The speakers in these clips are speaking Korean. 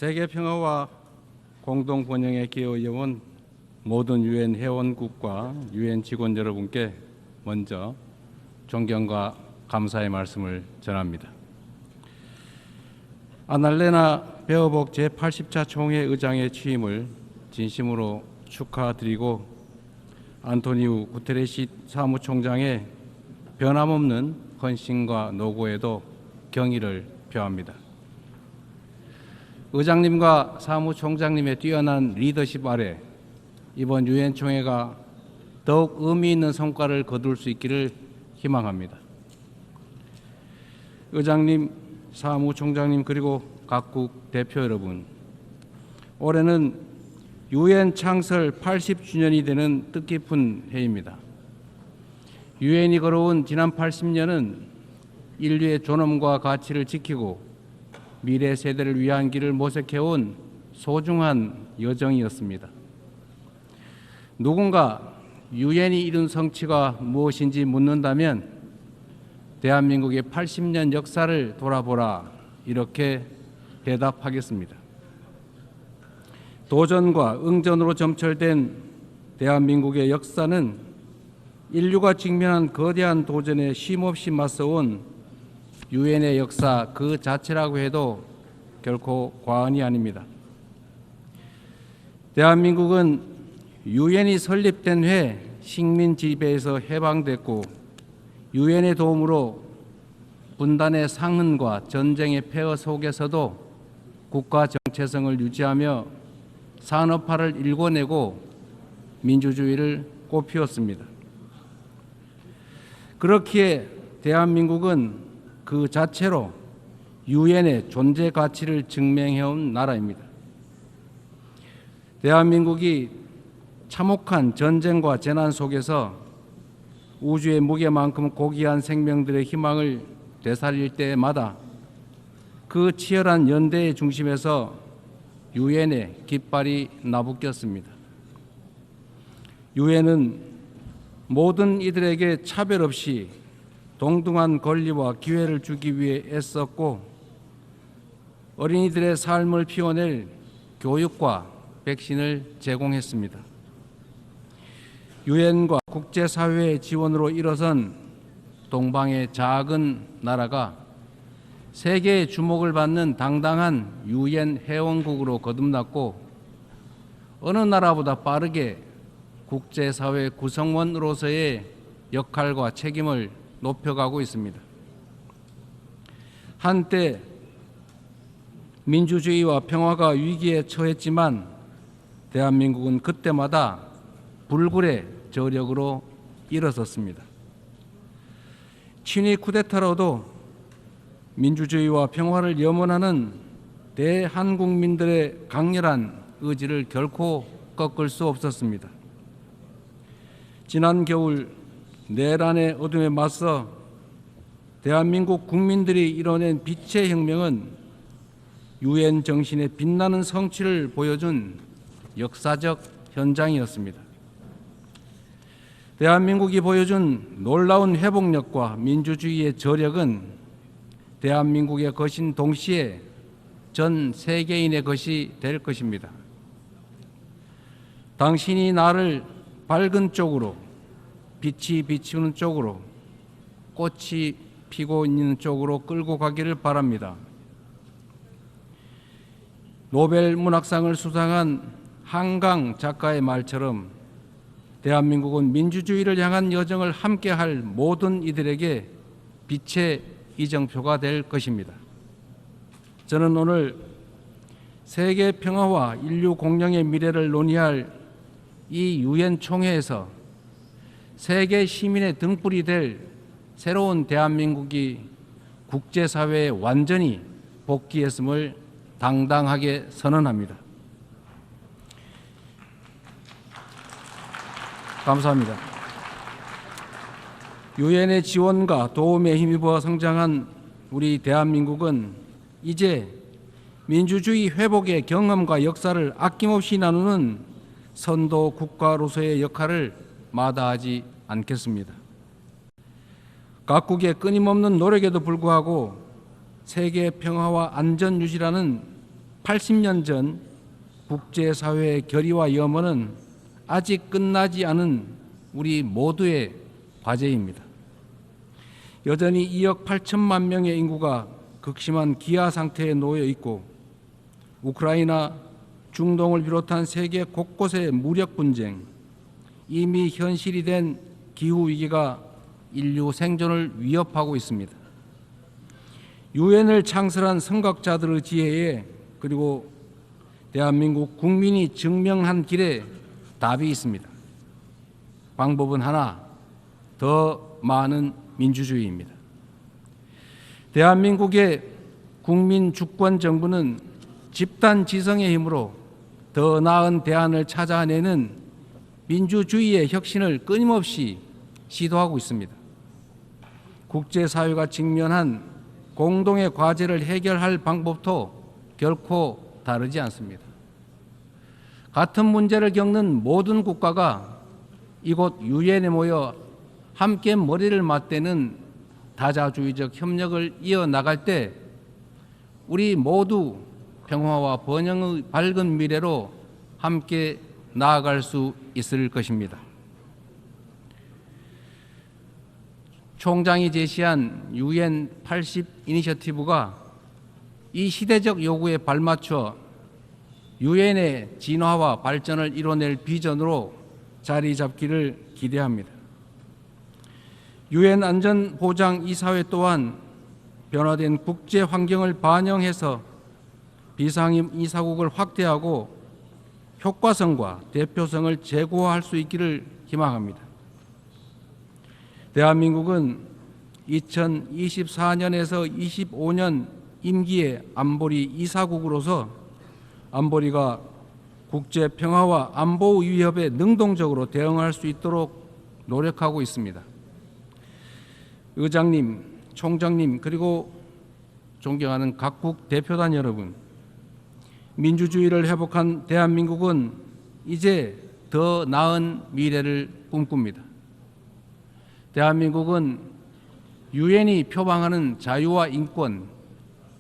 세계 평화와 공동 번영에 기여해온 모든 유엔 회원국과 유엔 직원 여러분께 먼저 존경과 감사의 말씀을 전합니다. 아날레나 베어복 제80차 총회 의장의 취임을 진심으로 축하드리고 안토니우 구테레시 사무총장의 변함없는 헌신과 노고에도 경의를 표합니다. 의장님과 사무총장님의 뛰어난 리더십 아래 이번 유엔 총회가 더욱 의미 있는 성과를 거둘 수 있기를 희망합니다. 의장님, 사무총장님 그리고 각국 대표 여러분, 올해는 유엔 창설 80주년이 되는 뜻깊은 해입니다. 유엔이 걸어온 지난 80년은 인류의 존엄과 가치를 지키고 미래 세대를 위한 길을 모색해온 소중한 여정이었습니다. 누군가 유엔이 이룬 성취가 무엇인지 묻는다면 대한민국의 80년 역사를 돌아보라 이렇게 대답하겠습니다. 도전과 응전으로 점철된 대한민국의 역사는 인류가 직면한 거대한 도전에 쉼없이 맞서온 유엔의 역사 그 자체라고 해도 결코 과언이 아닙니다. 대한민국은 유엔이 설립된 해에 식민 지배에서 해방됐고 유엔의 도움으로 분단의 상흔과 전쟁의 폐허 속에서도 국가 정체성을 유지하며 산업화를 일궈내고 민주주의를 꽃피웠습니다. 그렇기에 대한민국은 그 자체로 유엔의 존재 가치를 증명해온 나라입니다. 대한민국이 참혹한 전쟁과 재난 속에서 우주의 무게만큼 고귀한 생명들의 희망을 되살릴 때마다 그 치열한 연대의 중심에서 유엔의 깃발이 나부꼈습니다. 유엔은 모든 이들에게 차별 없이 동등한 권리와 기회를 주기 위해 애썼고 어린이들의 삶을 피워낼 교육과 백신을 제공했습니다. 유엔과 국제사회의 지원으로 일어선 동방의 작은 나라가 세계의 주목을 받는 당당한 유엔 회원국으로 거듭났고 어느 나라보다 빠르게 국제사회 구성원으로서의 역할과 책임을 높여가고 있습니다. 한때 민주주의와 평화가 위기에 처했지만 대한민국은 그때마다 불굴의 저력으로 일어섰습니다. 친위 쿠데타로도 민주주의와 평화를 염원하는 대한국민들의 강렬한 의지를 결코 꺾을 수 없었습니다. 지난 겨울 내란의 어둠에 맞서 대한민국 국민들이 이뤄낸 빛의 혁명은 유엔 정신의 빛나는 성취를 보여준 역사적 현장이었습니다. 대한민국이 보여준 놀라운 회복력과 민주주의의 저력은 대한민국의 것인 동시에 전 세계인의 것이 될 것입니다. 당신이 나를 밝은 쪽으로, 빛이 비추는 쪽으로, 꽃이 피고 있는 쪽으로 끌고 가기를 바랍니다. 노벨 문학상을 수상한 한강 작가의 말처럼 대한민국은 민주주의를 향한 여정을 함께할 모든 이들에게 빛의 이정표가 될 것입니다. 저는 오늘 세계 평화와 인류 공영의 미래를 논의할 이 유엔 총회에서 세계 시민의 등불이 될 새로운 대한민국이 국제사회에 완전히 복귀했음을 당당하게 선언합니다. 감사합니다. 유엔의 지원과 도움에 힘입어 성장한 우리 대한민국은 이제 민주주의 회복의 경험과 역사를 아낌없이 나누는 선도 국가로서의 역할을 마다하지 않겠습니다. 각국의 끊임없는 노력에도 불구하고 세계 평화와 안전 유지라는 80년 전 국제사회의 결의와 염원은 아직 끝나지 않은 우리 모두의 과제입니다. 여전히 2억 8천만 명의 인구가 극심한 기아 상태에 놓여 있고 우크라이나, 중동을 비롯한 세계 곳곳의 무력 분쟁, 이미 현실이 된 기후위기가 인류 생존을 위협하고 있습니다. 유엔을 창설한 선각자들의 지혜에 그리고 대한민국 국민이 증명한 길에 답이 있습니다. 방법은 하나, 더 많은 민주주의입니다. 대한민국의 국민 주권 정부는 집단 지성의 힘으로 더 나은 대안을 찾아내는 민주주의의 혁신을 끊임없이 시도하고 있습니다. 국제사회가 직면한 공동의 과제를 해결할 방법도 결코 다르지 않습니다. 같은 문제를 겪는 모든 국가가 이곳 유엔에 모여 함께 머리를 맞대는 다자주의적 협력을 이어나갈 때 우리 모두 평화와 번영의 밝은 미래로 함께 나아갈 수 있을 것입니다. 총장이 제시한 UN 80 이니셔티브가 이 시대적 요구에 발맞춰 유엔의 진화와 발전을 이뤄낼 비전으로 자리 잡기를 기대합니다. 유엔 안전보장이사회 또한 변화된 국제 환경을 반영해서 비상임 이사국을 확대하고 효과성과 대표성을 제고할 수 있기를 희망합니다. 대한민국은 2024년에서 25년 임기의 안보리 이사국으로서 안보리가 국제 평화와 안보 위협에 능동적으로 대응할 수 있도록 노력하고 있습니다. 의장님, 총장님, 그리고 존경하는 각국 대표단 여러분, 민주주의를 회복한 대한민국은 이제 더 나은 미래를 꿈꿉니다. 대한민국은 유엔이 표방하는 자유와 인권,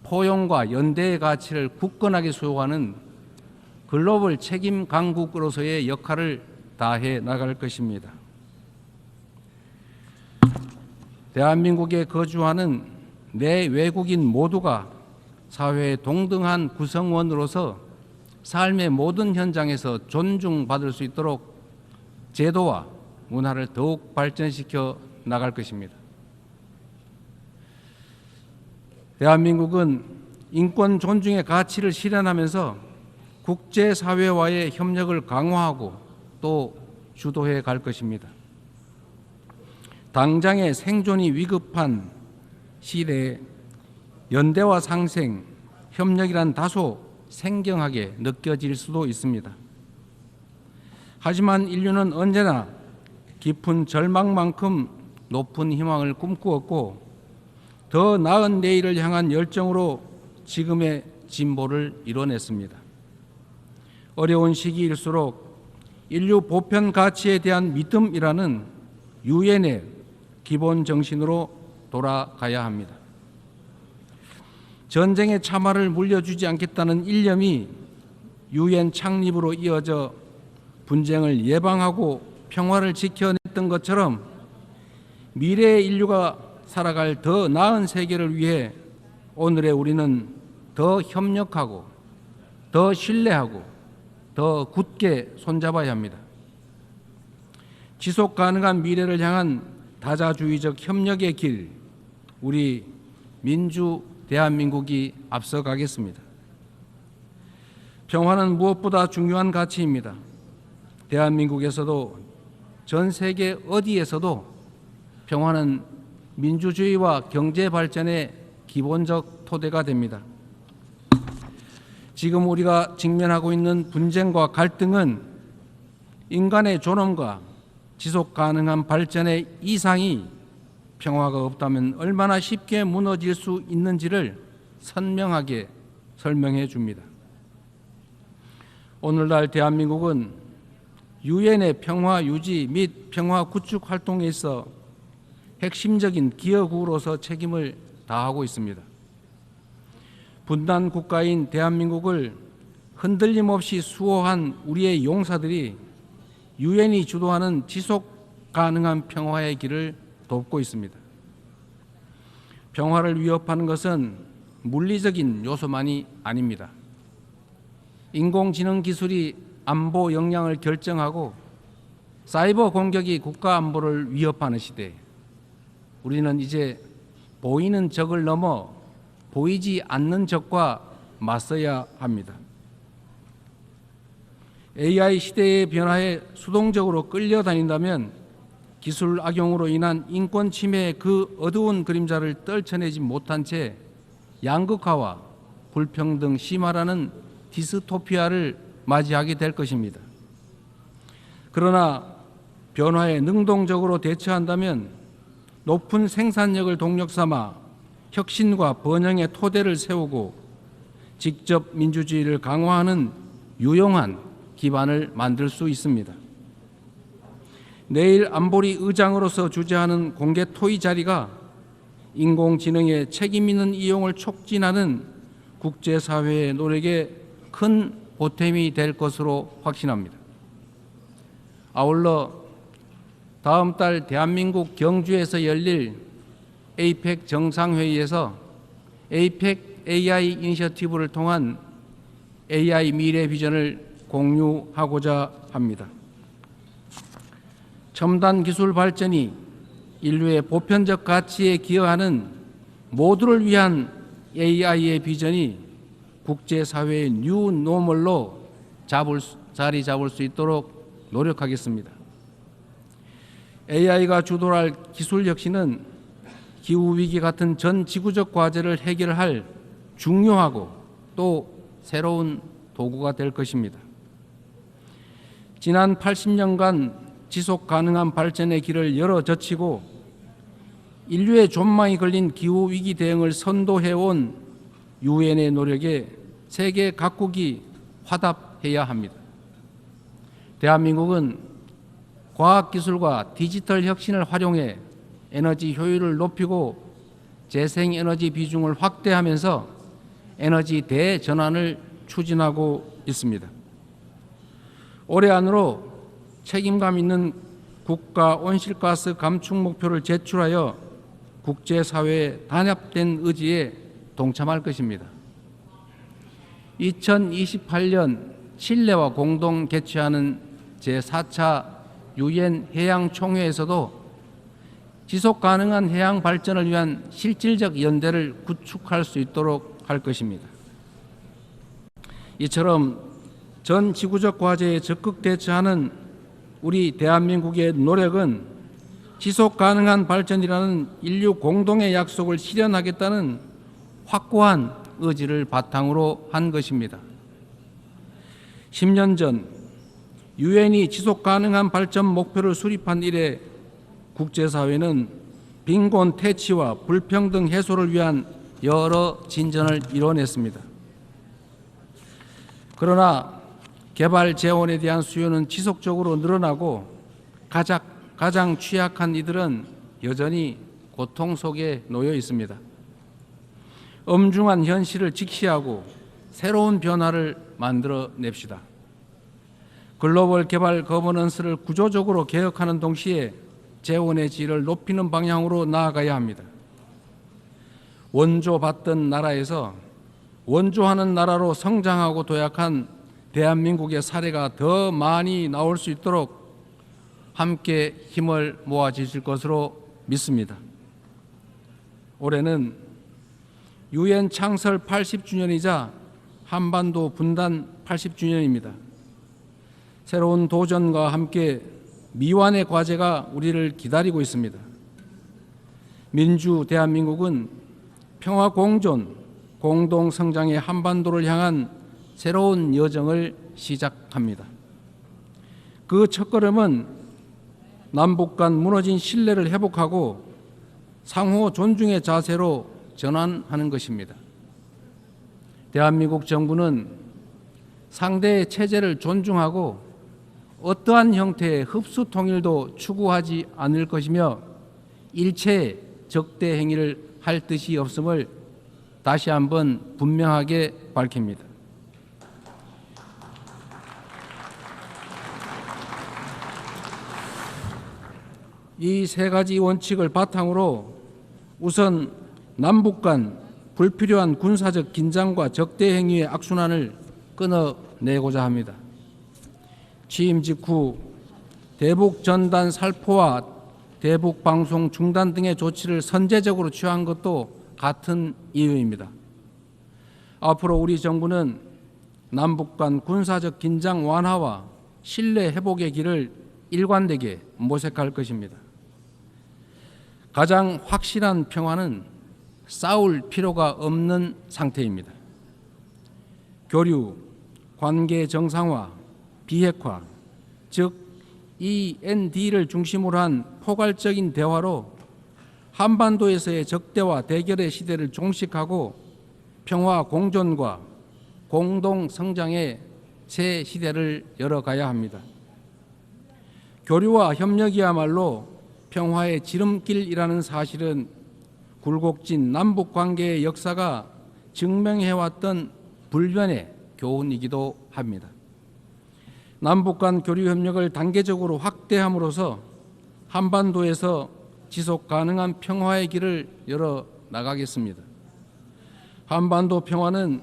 포용과 연대의 가치를 굳건하게 수호하는 글로벌 책임 강국으로서의 역할을 다해 나갈 것입니다. 대한민국에 거주하는 내 외국인 모두가 사회의 동등한 구성원으로서 삶의 모든 현장에서 존중받을 수 있도록 제도와 문화를 더욱 발전시켜 나갈 것입니다. 대한민국은 인권 존중의 가치를 실현하면서 국제사회와의 협력을 강화하고 또 주도해 갈 것입니다. 당장의 생존이 위급한 시대에 연대와 상생, 협력이란 다소 생경하게 느껴질 수도 있습니다. 하지만 인류는 언제나 깊은 절망만큼 높은 희망을 꿈꾸었고 더 나은 내일을 향한 열정으로 지금의 진보를 이뤄냈습니다. 어려운 시기일수록 인류 보편 가치에 대한 믿음이라는 유엔의 기본 정신으로 돌아가야 합니다. 전쟁의 참화를 물려주지 않겠다는 일념이 유엔 창립으로 이어져 분쟁을 예방하고 평화를 지켜냈던 것처럼 미래의 인류가 살아갈 더 나은 세계를 위해 오늘의 우리는 더 협력하고 더 신뢰하고 더 굳게 손잡아야 합니다. 지속 가능한 미래를 향한 다자주의적 협력의 길, 우리 민주 대한민국이 앞서가겠습니다. 평화는 무엇보다 중요한 가치입니다. 대한민국에서도 전 세계 어디에서도 평화는 민주주의와 경제 발전의 기본적 토대가 됩니다. 지금 우리가 직면하고 있는 분쟁과 갈등은 인간의 존엄과 지속 가능한 발전의 이상이 평화가 없다면 얼마나 쉽게 무너질 수 있는지를 선명하게 설명해 줍니다. 오늘날 대한민국은 유엔의 평화 유지 및 평화 구축 활동에 있어 핵심적인 기여국으로서 책임을 다하고 있습니다. 분단 국가인 대한민국을 흔들림 없이 수호한 우리의 용사들이 유엔이 주도하는 지속 가능한 평화의 길을 돕고 있습니다. 평화를 위협하는 것은 물리적인 요소만이 아닙니다. 인공지능 기술이 안보 역량을 결정하고 사이버 공격이 국가 안보를 위협하는 시대에 우리는 이제 보이는 적을 넘어 보이지 않는 적과 맞서야 합니다. AI 시대의 변화에 수동적으로 끌려다닌다면 기술 악용으로 인한 인권 침해의 그 어두운 그림자를 떨쳐내지 못한 채 양극화와 불평등 심화라는 디스토피아를 맞이하게 될 것입니다. 그러나 변화에 능동적으로 대처한다면 높은 생산력을 동력 삼아 혁신과 번영의 토대를 세우고 직접 민주주의를 강화하는 유용한 기반을 만들 수 있습니다. 내일 안보리 의장으로서 주재하는 공개 토의 자리가 인공지능의 책임 있는 이용을 촉진하는 국제사회의 노력에 큰 보탬이 될 것으로 확신합니다. 아울러 다음 달 대한민국 경주에서 열릴 에이펙 정상회의에서 에이펙 AI 이니셔티브를 통한 AI 미래 비전을 공유하고자 합니다. 첨단 기술 발전이 인류의 보편적 가치에 기여하는 모두를 위한 AI의 비전이 국제사회의 뉴 노멀로 자리 잡을 수 있도록 노력하겠습니다. AI가 주도할 기술 혁신은 기후위기 같은 전 지구적 과제를 해결할 중요하고 또 새로운 도구가 될 것입니다. 지난 80년간 지속 가능한 발전의 길을 열어젖히고 인류의 존망이 걸린 기후위기 대응을 선도해온 유엔의 노력에 세계 각국이 화답해야 합니다. 대한민국은 과학기술과 디지털 혁신을 활용해 에너지 효율을 높이고 재생에너지 비중을 확대하면서 에너지 대전환을 추진하고 있습니다. 올해 안으로 책임감 있는 국가 온실가스 감축 목표를 제출하여 국제사회의 단합된 의지에 동참할 것입니다. 2028년 칠레와 공동 개최하는 제4차 유엔 해양총회에서도 지속 가능한 해양 발전을 위한 실질적 연대를 구축할 수 있도록 할 것입니다. 이처럼 전 지구적 과제에 적극 대처하는 우리 대한민국의 노력은 지속 가능한 발전이라는 인류 공동의 약속을 실현하겠다는 확고한 의지를 바탕으로 한 것입니다. 10년 전 유엔이 지속 가능한 발전 목표를 수립한 이래 국제사회는 빈곤 퇴치와 불평등 해소를 위한 여러 진전을 이뤄냈습니다. 그러나 개발 재원에 대한 수요는 지속적으로 늘어나고 가장 취약한 이들은 여전히 고통 속에 놓여 있습니다. 엄중한 현실을 직시하고 새로운 변화를 만들어냅시다. 글로벌 개발 거버넌스를 구조적으로 개혁하는 동시에 재원의 질을 높이는 방향으로 나아가야 합니다. 원조받던 나라에서 원조하는 나라로 성장하고 도약한 대한민국의 사례가 더 많이 나올 수 있도록 함께 힘을 모아 주실 것으로 믿습니다. 올해는 유엔 창설 80주년이자 한반도 분단 80주년입니다. 새로운 도전과 함께 미완의 과제가 우리를 기다리고 있습니다. 민주 대한민국은 평화 공존, 공동 성장의 한반도를 향한 새로운 여정을 시작합니다. 그 첫걸음은 남북 간 무너진 신뢰를 회복하고 상호 존중의 자세로 전환하는 것입니다. 대한민국 정부는 상대의 체제를 존중하고 어떠한 형태의 흡수 통일도 추구하지 않을 것이며 일체의 적대 행위를 할 뜻이 없음을 다시 한번 분명하게 밝힙니다. 이 세 가지 원칙을 바탕으로 우선 남북 간 불필요한 군사적 긴장과 적대 행위의 악순환을 끊어내고자 합니다. 취임 직후 대북 전단 살포와 대북 방송 중단 등의 조치를 선제적으로 취한 것도 같은 이유입니다. 앞으로 우리 정부는 남북 간 군사적 긴장 완화와 신뢰 회복의 길을 일관되게 모색할 것입니다. 가장 확실한 평화는 싸울 필요가 없는 상태입니다. 교류, 관계 정상화, 비핵화, 즉 END를 중심으로 한 포괄적인 대화로 한반도에서의 적대와 대결의 시대를 종식하고 평화 공존과 공동 성장의 새 시대를 열어가야 합니다. 교류와 협력이야말로 평화의 지름길이라는 사실은 굴곡진 남북 관계의 역사가 증명해왔던 불변의 교훈이기도 합니다. 남북 간 교류 협력을 단계적으로 확대함으로써 한반도에서 지속 가능한 평화의 길을 열어 나가겠습니다. 한반도 평화는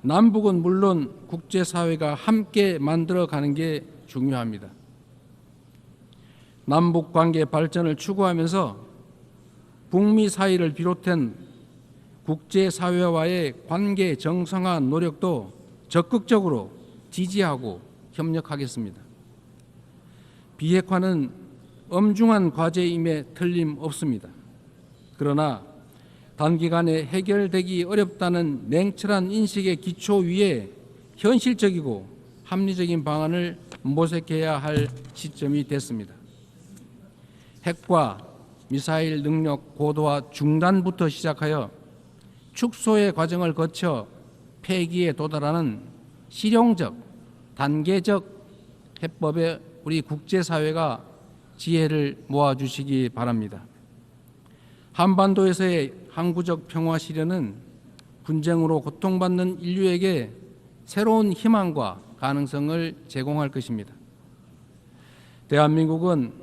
남북은 물론 국제사회가 함께 만들어가는 게 중요합니다. 남북 관계 발전을 추구하면서 북미 사이를 비롯한 국제사회와의 관계 정상화 노력도 적극적으로 지지하고 협력하겠습니다. 비핵화는 엄중한 과제임에 틀림없습니다. 그러나 단기간에 해결되기 어렵다는 냉철한 인식의 기초 위에 현실적이고 합리적인 방안을 모색해야 할 시점이 됐습니다. 핵과 미사일 능력 고도화 중단부터 시작하여 축소의 과정을 거쳐 폐기에 도달하는 실용적, 단계적 해법에 우리 국제사회가 지혜를 모아주시기 바랍니다. 한반도에서의 항구적 평화 실현은 분쟁으로 고통받는 인류에게 새로운 희망과 가능성을 제공할 것입니다. 대한민국은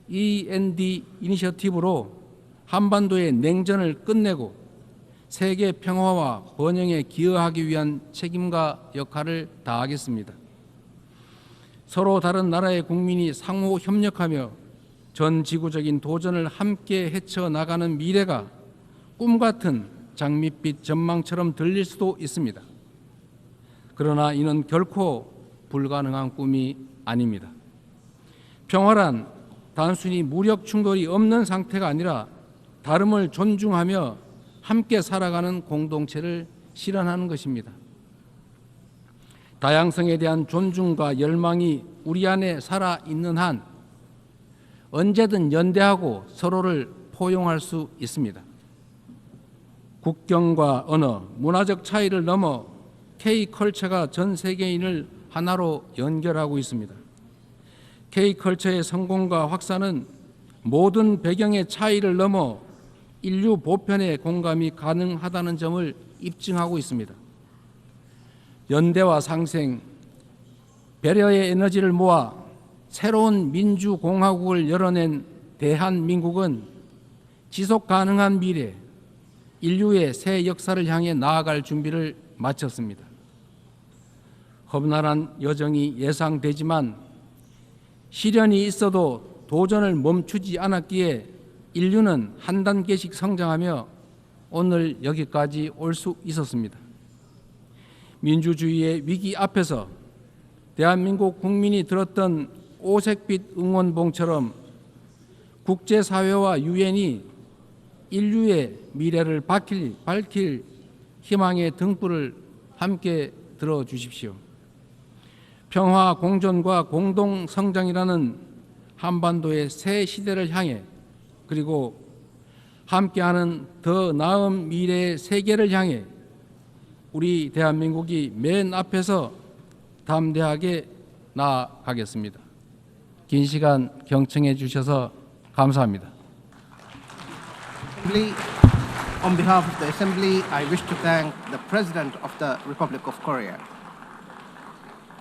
END 이니셔티브로 한반도의 냉전을 끝내고 세계 평화와 번영에 기여하기 위한 책임과 역할을 다하겠습니다. 서로 다른 나라의 국민이 상호 협력하며 전 지구적인 도전을 함께 헤쳐나가는 미래가 꿈같은 장밋빛 전망처럼 들릴 수도 있습니다. 그러나 이는 결코 불가능한 꿈이 아닙니다. 평화란 단순히 무력 충돌이 없는 상태가 아니라 다름을 존중하며 함께 살아가는 공동체를 실현하는 것입니다. 다양성에 대한 존중과 열망이 우리 안에 살아있는 한 언제든 연대하고 서로를 포용할 수 있습니다. 국경과 언어, 문화적 차이를 넘어 K컬처가 전 세계인을 하나로 연결하고 있습니다. K컬처의 성공과 확산은 모든 배경의 차이를 넘어 인류 보편의 공감이 가능하다는 점을 입증하고 있습니다. 연대와 상생, 배려의 에너지를 모아 새로운 민주공화국을 열어낸 대한민국은 지속 가능한 미래, 인류의 새 역사를 향해 나아갈 준비를 마쳤습니다. 험난한 여정이 예상되지만 시련이 있어도 도전을 멈추지 않았기에 인류는 한 단계씩 성장하며 오늘 여기까지 올 수 있었습니다. 민주주의의 위기 앞에서 대한민국 국민이 들었던 오색빛 응원봉처럼 국제사회와 유엔이 인류의 미래를 밝힐 희망의 등불을 함께 들어주십시오. 평화 공존과 공동 성장이라는 한반도의 새 시대를 향해 그리고 함께하는 더 나은 미래의 세계를 향해 우리 대한민국이 맨 앞에서 담대하게 나아가겠습니다. 긴 시간 경청해 주셔서 감사합니다. On behalf of the Assembly, I wish to thank the President of the Republic of Korea.